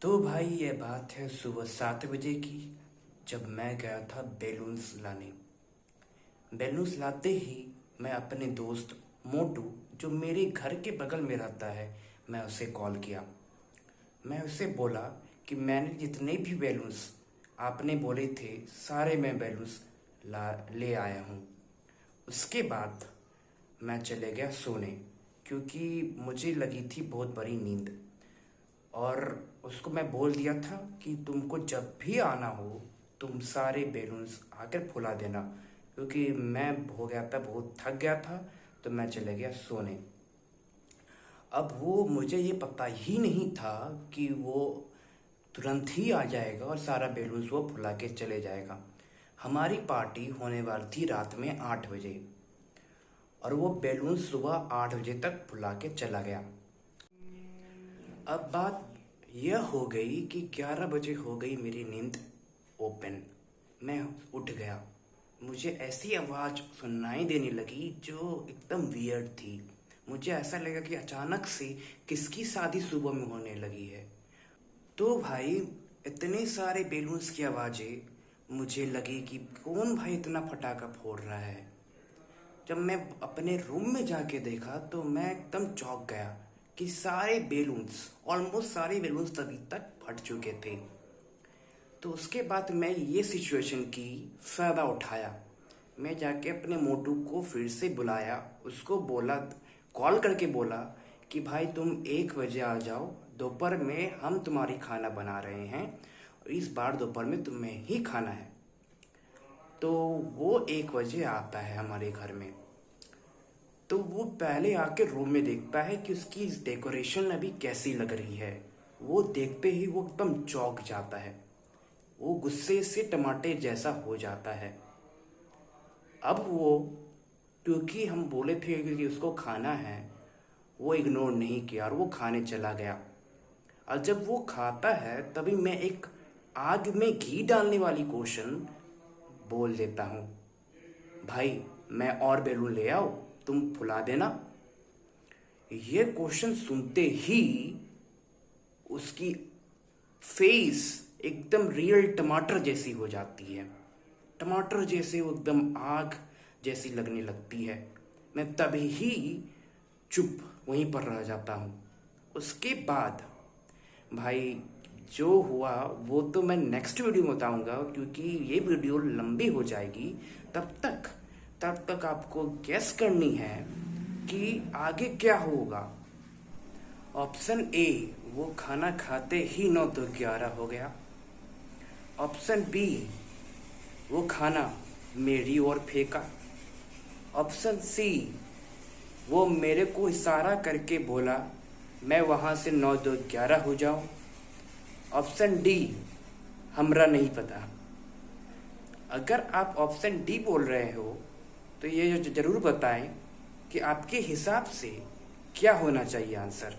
तो भाई ये बात है सुबह 7 बजे की, जब मैं गया था बैलून्स लाने। बैलून्स लाते ही मैं अपने दोस्त मोटू, जो मेरे घर के बगल में रहता है, मैं उसे कॉल किया। मैं उसे बोला कि मैंने जितने भी बैलून्स आपने बोले थे सारे मैं बैलून्स ला ले आया हूँ। उसके बाद मैं चले गया सोने, क्योंकि मुझे लगी थी बहुत बड़ी नींद। और उसको मैं बोल दिया था कि तुमको जब भी आना हो तुम सारे बैलून्स आकर फुला देना, क्योंकि मैं हो गया था, बहुत थक गया था। तो मैं चले गया सोने। अब वो मुझे ये पता ही नहीं था कि वो तुरंत ही आ जाएगा और सारा बैलून्स वो फुला के चले जाएगा। हमारी पार्टी होने वाली थी रात में 8 बजे, और वो बैलून सुबह 8 बजे तक फुला के चला गया। अब बात यह हो गई कि 11 बजे हो गई मेरी नींद ओपन। मैं उठ गया। मुझे ऐसी आवाज़ सुनाई देने लगी जो एकदम वियर्ड थी। मुझे ऐसा लगा कि अचानक से किसकी शादी सुबह में होने लगी है। तो भाई इतने सारे बैलून्स की आवाज़ें, मुझे लगी कि कौन भाई इतना फटाका फोड़ रहा है। जब मैं अपने रूम में जाके देखा तो मैं एकदम चौंक गया कि सारे बैलून्स, ऑलमोस्ट सारे बैलून्स तभी तक फट चुके थे। तो उसके बाद मैं ये सिचुएशन की फ़ायदा उठाया। मैं जाके अपने मोटू को फिर से बुलाया, उसको बोला, कॉल करके बोला कि भाई तुम 1 बजे आ जाओ, दोपहर में हम तुम्हारी खाना बना रहे हैं और इस बार दोपहर में तुम्हें ही खाना है। तो वो 1 बजे आता है हमारे घर में। तो वो पहले आके रूम में देखता है कि उसकी डेकोरेशन अभी कैसी लग रही है। वो देखते ही वो एकदम चौंक जाता है। वो गुस्से से टमाटर जैसा हो जाता है। अब वो, क्योंकि हम बोले थे कि उसको खाना है, वो इग्नोर नहीं किया और वो खाने चला गया। और जब वो खाता है तभी मैं एक आग में घी डालने वाली क्वेश्चन बोल देता हूँ, भाई मैं और बैलून ले आओ, तुम फुला देना। ये क्वेश्चन सुनते ही उसकी फेस एकदम रियल टमाटर जैसी हो जाती है। टमाटर जैसे वो एकदम आग जैसी लगने लगती है। मैं तभी ही चुप वहीं पर रह जाता हूँ। उसके बाद भाई जो हुआ वो तो मैं नेक्स्ट वीडियो में बताऊंगा, क्योंकि ये वीडियो लंबी हो जाएगी। तब तक आपको गेस करनी है कि आगे क्या होगा। ऑप्शन ए, वो खाना खाते ही 9 तो 11 हो गया। ऑप्शन बी, वो खाना मेरी ओर फेंका। ऑप्शन सी, वो मेरे को इशारा करके बोला मैं वहाँ से 9 2 11 हो जाऊँ। ऑप्शन डी, हमरा नहीं पता। अगर आप ऑप्शन डी बोल रहे हो तो ये ज़रूर बताएं कि आपके हिसाब से क्या होना चाहिए आंसर।